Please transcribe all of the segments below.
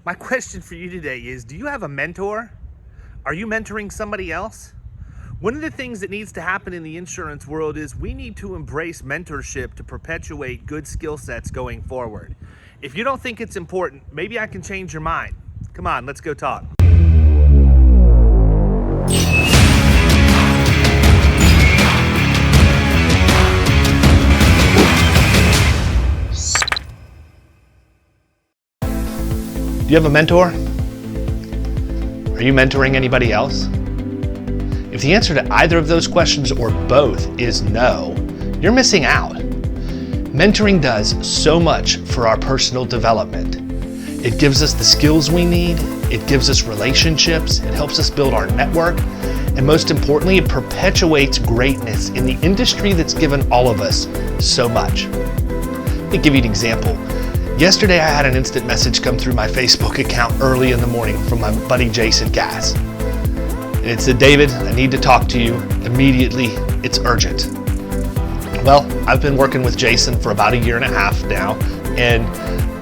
My question for you today is, do you have a mentor? Are you mentoring somebody else? One of the things that needs to happen in the insurance world is we need to embrace mentorship to perpetuate good skill sets going forward. If you don't think it's important, maybe I can change your mind. Come on, let's go talk. Do you have a mentor? Are you mentoring anybody else? If the answer to either of those questions or both is no, you're missing out. Mentoring does so much for our personal development. It gives us the skills we need, it gives us relationships, it helps us build our network, and most importantly, it perpetuates greatness in the industry that's given all of us so much. Let me give you an example. Yesterday, I had an instant message come through my Facebook account early in the morning from my buddy Jason Cass. And it said, "David, I need to talk to you immediately. It's urgent." Well, I've been working with Jason for about 1.5 years now, and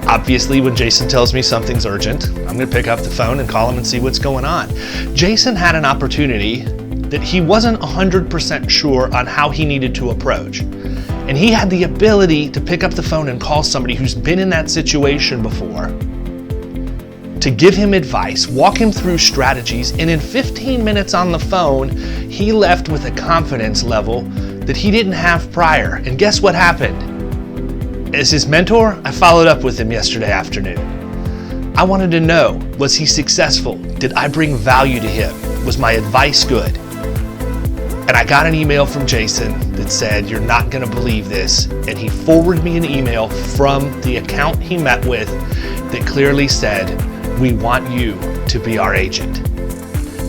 obviously when Jason tells me something's urgent, I'm going to pick up the phone and call him and see what's going on. Jason had an opportunity that he wasn't 100% sure on how he needed to approach. And he had the ability to pick up the phone and call somebody who's been in that situation before, to give him advice, walk him through strategies, and in 15 minutes on the phone, he left with a confidence level that he didn't have prior. And guess what happened? As his mentor, I followed up with him yesterday afternoon. I wanted to know, was he successful? Did I bring value to him? Was my advice good? And I got an email from Jason that said, "You're not going to believe this." And he forwarded me an email from the account he met with that clearly said, "We want you to be our agent."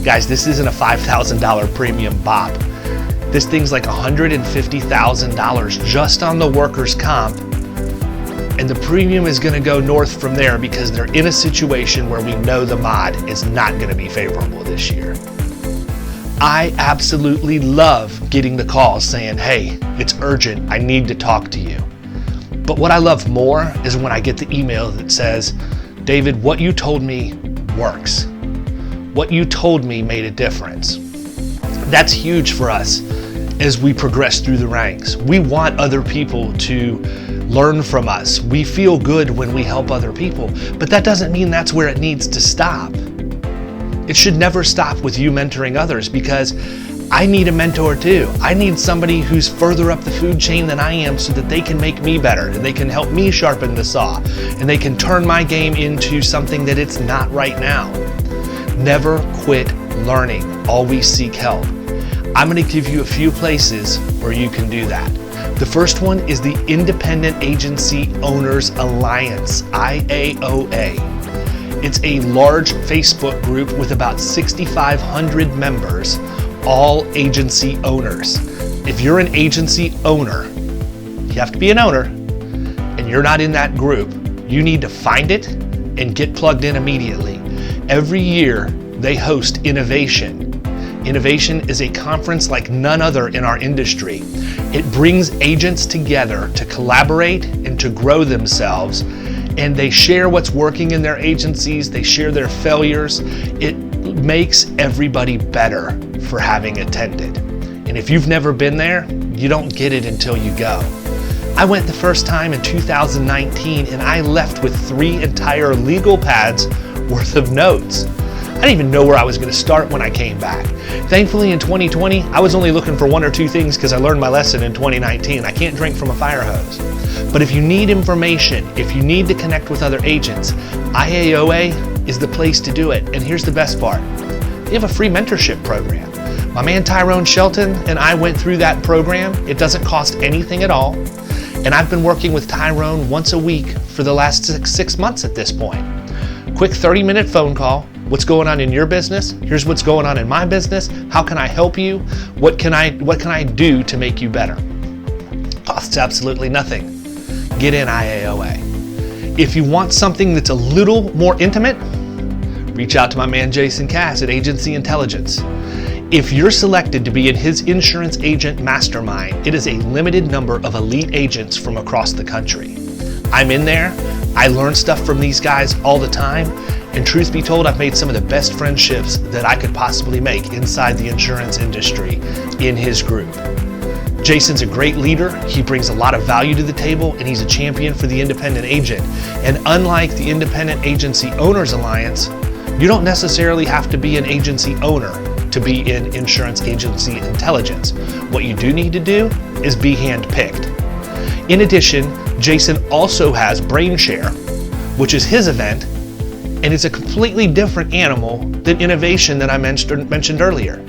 Guys, this isn't a $5,000 premium BOP. This thing's like $150,000 just on the workers' comp. And the premium is going to go north from there because they're in a situation where we know the mod is not going to be favorable this year. I absolutely love getting the calls saying, "Hey, it's urgent, I need to talk to you." But what I love more is when I get the email that says, "David, what you told me works. What you told me made a difference." That's huge for us as we progress through the ranks. We want other people to learn from us. We feel good when we help other people, but that doesn't mean that's where it needs to stop. It should never stop with you mentoring others, because I need a mentor too. I need somebody who's further up the food chain than I am so that they can make me better and they can help me sharpen the saw and they can turn my game into something that it's not right now. Never quit learning. Always seek help. I'm going to give you a few places where you can do that. The first one is the Independent Agency Owners Alliance, IAOA. It's a large Facebook group with about 6,500 members, all agency owners. If you're an agency owner, you have to be an owner, and you're not in that group, you need to find it and get plugged in immediately. Every year, they host Innovation. Innovation is a conference like none other in our industry. It brings agents together to collaborate and to grow themselves, and they share what's working in their agencies, they share their failures. It makes everybody better for having attended. And if you've never been there, you don't get it until you go. I went the first time in 2019 and I left with 3 entire legal pads worth of notes. I didn't even know where I was going to start when I came back. Thankfully in 2020, I was only looking for 1 or 2 things because I learned my lesson in 2019. I can't drink from a fire hose. But if you need information, if you need to connect with other agents, IAOA is the place to do it. And here's the best part. We have a free mentorship program. My man Tyrone Shelton and I went through that program. It doesn't cost anything at all. And I've been working with Tyrone once a week for the last 6 months at this point. Quick 30-minute phone call. What's going on in your business? Here's what's going on in my business. How can I help you? What can I do to make you better? Costs absolutely nothing. Get in IAOA. If you want something that's a little more intimate, reach out to my man Jason Cass at Agency Intelligence. If you're selected to be in his insurance agent mastermind, it is a limited number of elite agents from across the country. I'm in there. I learn stuff from these guys all the time, And truth be told, I've made some of the best friendships that I could possibly make inside the insurance industry in his group. Jason's a great leader. He brings a lot of value to the table, and he's a champion for the independent agent. And unlike the Independent Agency Owners Alliance, you don't necessarily have to be an agency owner to be in insurance agency intelligence. What you do need to do is be handpicked. In addition, Jason also has BrainShare, which is his event, and it's a completely different animal than innovation that I mentioned earlier.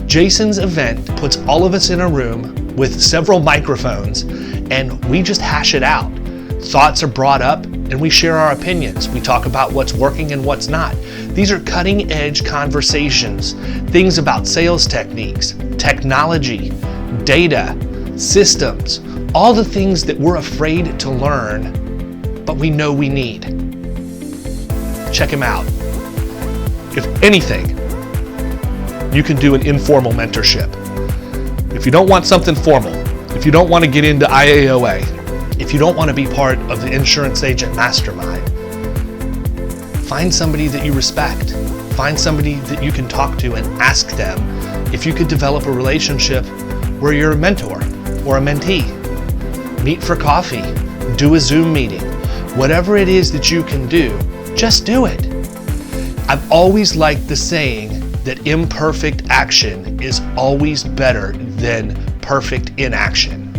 Jason's event puts all of us in a room with several microphones, and we just hash it out. Thoughts are brought up, and we share our opinions. We talk about what's working and what's not. These are cutting-edge conversations, things about sales techniques, technology, data, systems, all the things that we're afraid to learn, but we know we need. Check him out. If anything, you can do an informal mentorship. If you don't want something formal, if you don't want to get into IAOA, if you don't want to be part of the insurance agent mastermind, find somebody that you respect. Find somebody that you can talk to and ask them if you could develop a relationship where you're a mentor or a mentee. Meet for coffee, do a Zoom meeting, whatever it is that you can do, just do it. I've always liked the saying that imperfect action is always better than perfect inaction.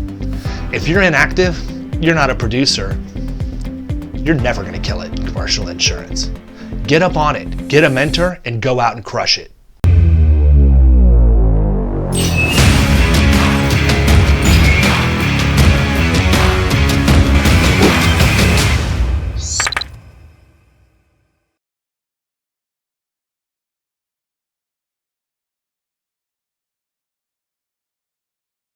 If you're inactive, you're not a producer. You're never going to kill it in commercial insurance. Get up on it, get a mentor, and go out and crush it.